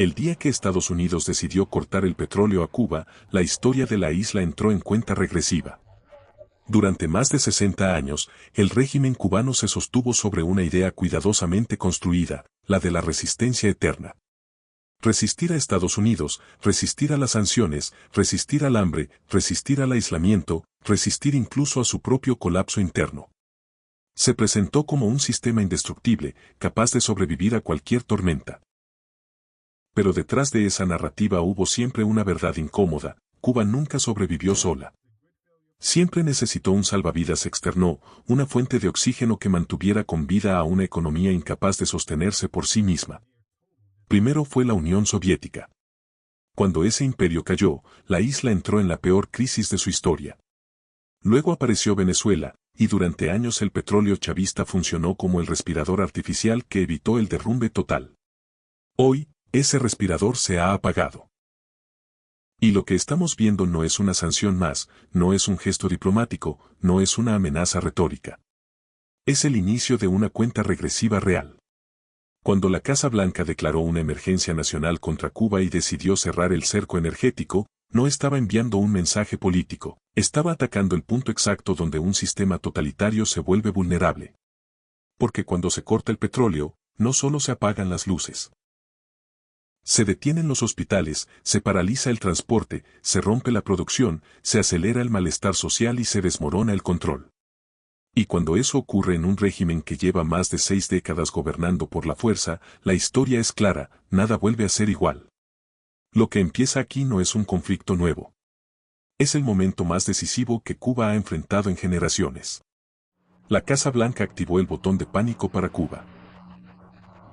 El día que Estados Unidos decidió cortar el petróleo a Cuba, la historia de la isla entró en cuenta regresiva. Durante más de 60 años, el régimen cubano se sostuvo sobre una idea cuidadosamente construida, la de la resistencia eterna. Resistir a Estados Unidos, resistir a las sanciones, resistir al hambre, resistir al aislamiento, resistir incluso a su propio colapso interno. Se presentó como un sistema indestructible, capaz de sobrevivir a cualquier tormenta. Pero detrás de esa narrativa hubo siempre una verdad incómoda: Cuba nunca sobrevivió sola. Siempre necesitó un salvavidas externo, una fuente de oxígeno que mantuviera con vida a una economía incapaz de sostenerse por sí misma. Primero fue la Unión Soviética. Cuando ese imperio cayó, la isla entró en la peor crisis de su historia. Luego apareció Venezuela, y durante años el petróleo chavista funcionó como el respirador artificial que evitó el derrumbe total. Hoy, ese respirador se ha apagado. Y lo que estamos viendo no es una sanción más, no es un gesto diplomático, no es una amenaza retórica. Es el inicio de una cuenta regresiva real. Cuando la Casa Blanca declaró una emergencia nacional contra Cuba y decidió cerrar el cerco energético, no estaba enviando un mensaje político, estaba atacando el punto exacto donde un sistema totalitario se vuelve vulnerable. Porque cuando se corta el petróleo, no solo se apagan las luces. Se detienen los hospitales, se paraliza el transporte, se rompe la producción, se acelera el malestar social y se desmorona el control. Y cuando eso ocurre en un régimen que lleva más de 6 décadas gobernando por la fuerza, la historia es clara: nada vuelve a ser igual. Lo que empieza aquí no es un conflicto nuevo. Es el momento más decisivo que Cuba ha enfrentado en generaciones. La Casa Blanca activó el botón de pánico para Cuba.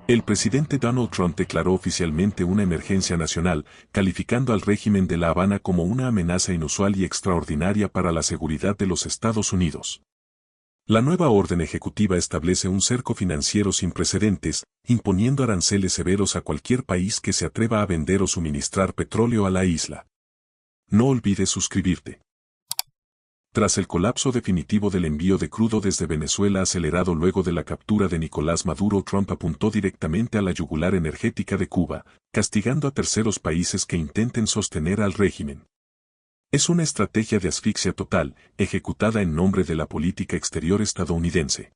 El presidente Donald Trump declaró oficialmente una emergencia nacional, calificando al régimen de La Habana como una amenaza inusual y extraordinaria para la seguridad de los Estados Unidos. La nueva orden ejecutiva establece un cerco financiero sin precedentes, imponiendo aranceles severos a cualquier país que se atreva a vender o suministrar petróleo a la isla. No olvides suscribirte. Tras el colapso definitivo del envío de crudo desde Venezuela acelerado luego de la captura de Nicolás Maduro, Trump apuntó directamente a la yugular energética de Cuba, castigando a terceros países que intenten sostener al régimen. Es una estrategia de asfixia total, ejecutada en nombre de la política exterior estadounidense.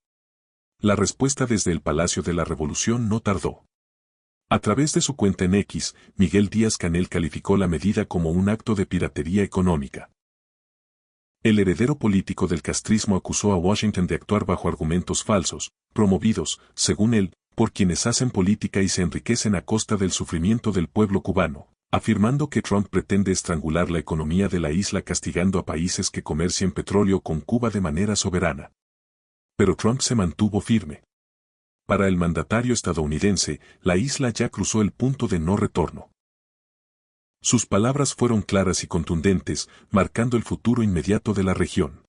La respuesta desde el Palacio de la Revolución no tardó. A través de su cuenta en X, Miguel Díaz-Canel calificó la medida como un acto de piratería económica. El heredero político del castrismo acusó a Washington de actuar bajo argumentos falsos, promovidos, según él, por quienes hacen política y se enriquecen a costa del sufrimiento del pueblo cubano, afirmando que Trump pretende estrangular la economía de la isla castigando a países que comercien petróleo con Cuba de manera soberana. Pero Trump se mantuvo firme. Para el mandatario estadounidense, la isla ya cruzó el punto de no retorno. Sus palabras fueron claras y contundentes, marcando el futuro inmediato de la región.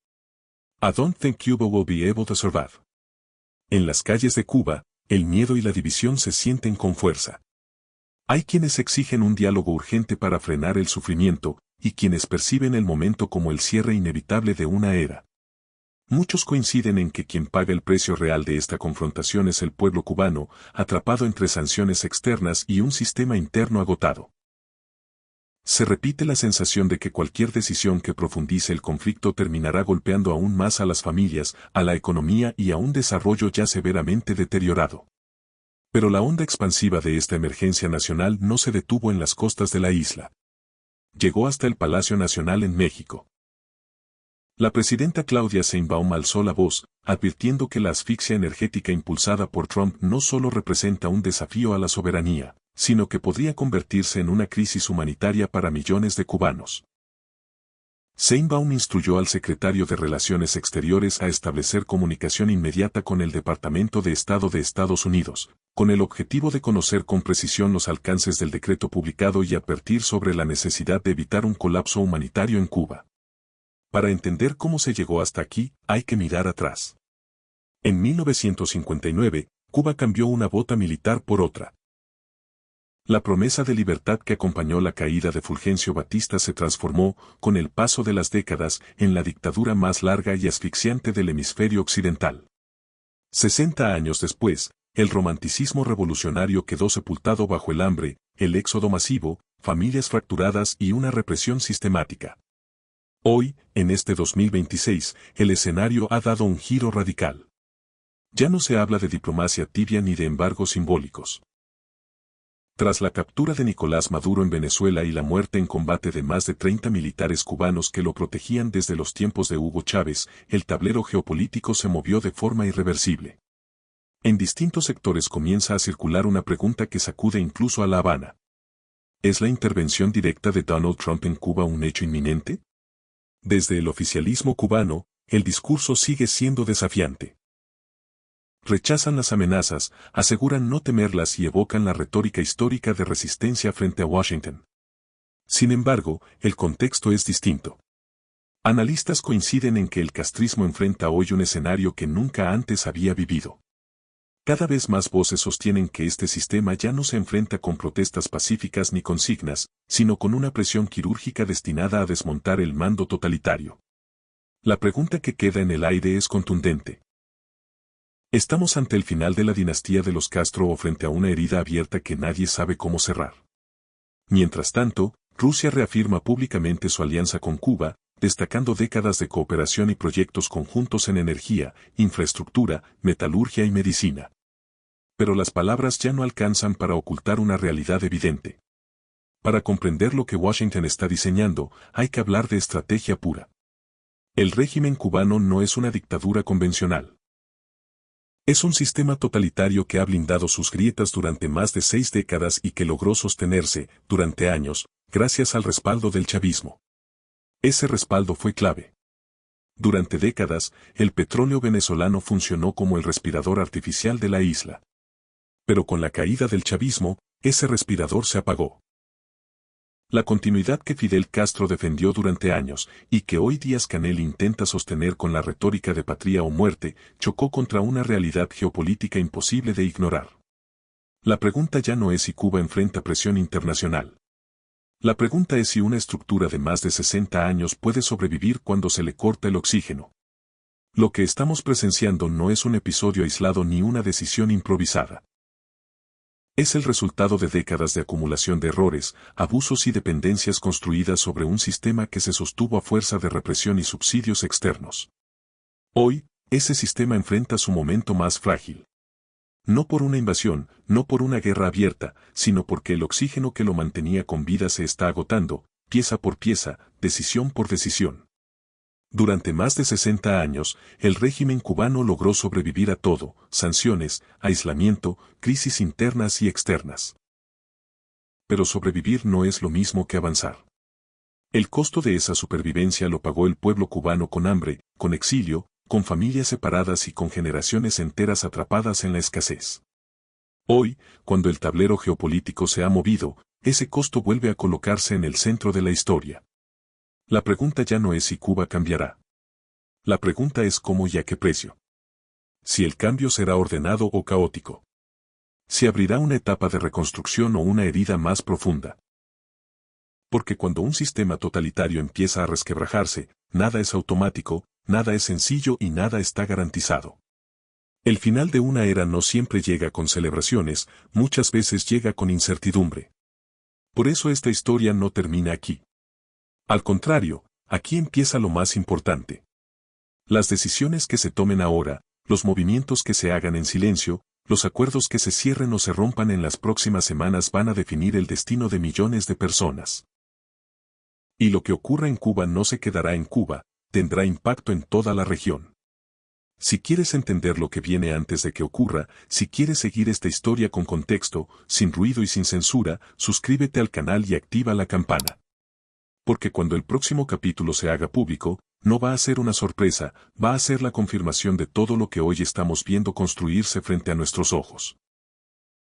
I don't think Cuba will be able to survive. En las calles de Cuba, el miedo y la división se sienten con fuerza. Hay quienes exigen un diálogo urgente para frenar el sufrimiento, y quienes perciben el momento como el cierre inevitable de una era. Muchos coinciden en que quien paga el precio real de esta confrontación es el pueblo cubano, atrapado entre sanciones externas y un sistema interno agotado. Se repite la sensación de que cualquier decisión que profundice el conflicto terminará golpeando aún más a las familias, a la economía y a un desarrollo ya severamente deteriorado. Pero la onda expansiva de esta emergencia nacional no se detuvo en las costas de la isla. Llegó hasta el Palacio Nacional en México. La presidenta Claudia Sheinbaum alzó la voz, advirtiendo que la asfixia energética impulsada por Trump no solo representa un desafío a la soberanía, sino que podría convertirse en una crisis humanitaria para millones de cubanos. Sheinbaum instruyó al secretario de Relaciones Exteriores a establecer comunicación inmediata con el Departamento de Estado de Estados Unidos, con el objetivo de conocer con precisión los alcances del decreto publicado y advertir sobre la necesidad de evitar un colapso humanitario en Cuba. Para entender cómo se llegó hasta aquí, hay que mirar atrás. En 1959, Cuba cambió una bota militar por otra. La promesa de libertad que acompañó la caída de Fulgencio Batista se transformó, con el paso de las décadas, en la dictadura más larga y asfixiante del hemisferio occidental. 60 años después, El romanticismo revolucionario quedó sepultado bajo el hambre, el éxodo masivo, familias fracturadas y una represión sistemática. Hoy, en este 2026, el escenario ha dado un giro radical. Ya no se habla de diplomacia tibia ni de embargos simbólicos. Tras la captura de Nicolás Maduro en Venezuela y la muerte en combate de más de 30 militares cubanos que lo protegían desde los tiempos de Hugo Chávez, el tablero geopolítico se movió de forma irreversible. En distintos sectores comienza a circular una pregunta que sacude incluso a La Habana. ¿Es la intervención directa de Donald Trump en Cuba un hecho inminente? Desde el oficialismo cubano, el discurso sigue siendo desafiante. Rechazan las amenazas, aseguran no temerlas y evocan la retórica histórica de resistencia frente a Washington. Sin embargo, el contexto es distinto. Analistas coinciden en que el castrismo enfrenta hoy un escenario que nunca antes había vivido. Cada vez más voces sostienen que este sistema ya no se enfrenta con protestas pacíficas ni consignas, sino con una presión quirúrgica destinada a desmontar el mando totalitario. La pregunta que queda en el aire es contundente. ¿Estamos ante el final de la dinastía de los Castro o frente a una herida abierta que nadie sabe cómo cerrar? Mientras tanto, Rusia reafirma públicamente su alianza con Cuba, destacando décadas de cooperación y proyectos conjuntos en energía, infraestructura, metalurgia y medicina. Pero las palabras ya no alcanzan para ocultar una realidad evidente. Para comprender lo que Washington está diseñando, hay que hablar de estrategia pura. El régimen cubano no es una dictadura convencional. Es un sistema totalitario que ha blindado sus grietas durante más de 6 décadas y que logró sostenerse, durante años, gracias al respaldo del chavismo. Ese respaldo fue clave. Durante décadas, el petróleo venezolano funcionó como el respirador artificial de la isla. Pero con la caída del chavismo, ese respirador se apagó. La continuidad que Fidel Castro defendió durante años, y que hoy Díaz-Canel intenta sostener con la retórica de patria o muerte, chocó contra una realidad geopolítica imposible de ignorar. La pregunta ya no es si Cuba enfrenta presión internacional. La pregunta es si una estructura de más de 60 años puede sobrevivir cuando se le corta el oxígeno. Lo que estamos presenciando no es un episodio aislado ni una decisión improvisada. Es el resultado de décadas de acumulación de errores, abusos y dependencias construidas sobre un sistema que se sostuvo a fuerza de represión y subsidios externos. Hoy, ese sistema enfrenta su momento más frágil. No por una invasión, no por una guerra abierta, sino porque el oxígeno que lo mantenía con vida se está agotando, pieza por pieza, decisión por decisión. Durante más de 60 años, el régimen cubano logró sobrevivir a todo: sanciones, aislamiento, crisis internas y externas. Pero sobrevivir no es lo mismo que avanzar. El costo de esa supervivencia lo pagó el pueblo cubano con hambre, con exilio, con familias separadas y con generaciones enteras atrapadas en la escasez. Hoy, cuando el tablero geopolítico se ha movido, ese costo vuelve a colocarse en el centro de la historia. La pregunta ya no es si Cuba cambiará. La pregunta es cómo y a qué precio. Si el cambio será ordenado o caótico. Si abrirá una etapa de reconstrucción o una herida más profunda. Porque cuando un sistema totalitario empieza a resquebrajarse, nada es automático, nada es sencillo y nada está garantizado. El final de una era no siempre llega con celebraciones, muchas veces llega con incertidumbre. Por eso esta historia no termina aquí. Al contrario, aquí empieza lo más importante. Las decisiones que se tomen ahora, los movimientos que se hagan en silencio, los acuerdos que se cierren o se rompan en las próximas semanas van a definir el destino de millones de personas. Y lo que ocurra en Cuba no se quedará en Cuba, tendrá impacto en toda la región. Si quieres entender lo que viene antes de que ocurra, si quieres seguir esta historia con contexto, sin ruido y sin censura, suscríbete al canal y activa la campana. Porque cuando el próximo capítulo se haga público, no va a ser una sorpresa, va a ser la confirmación de todo lo que hoy estamos viendo construirse frente a nuestros ojos.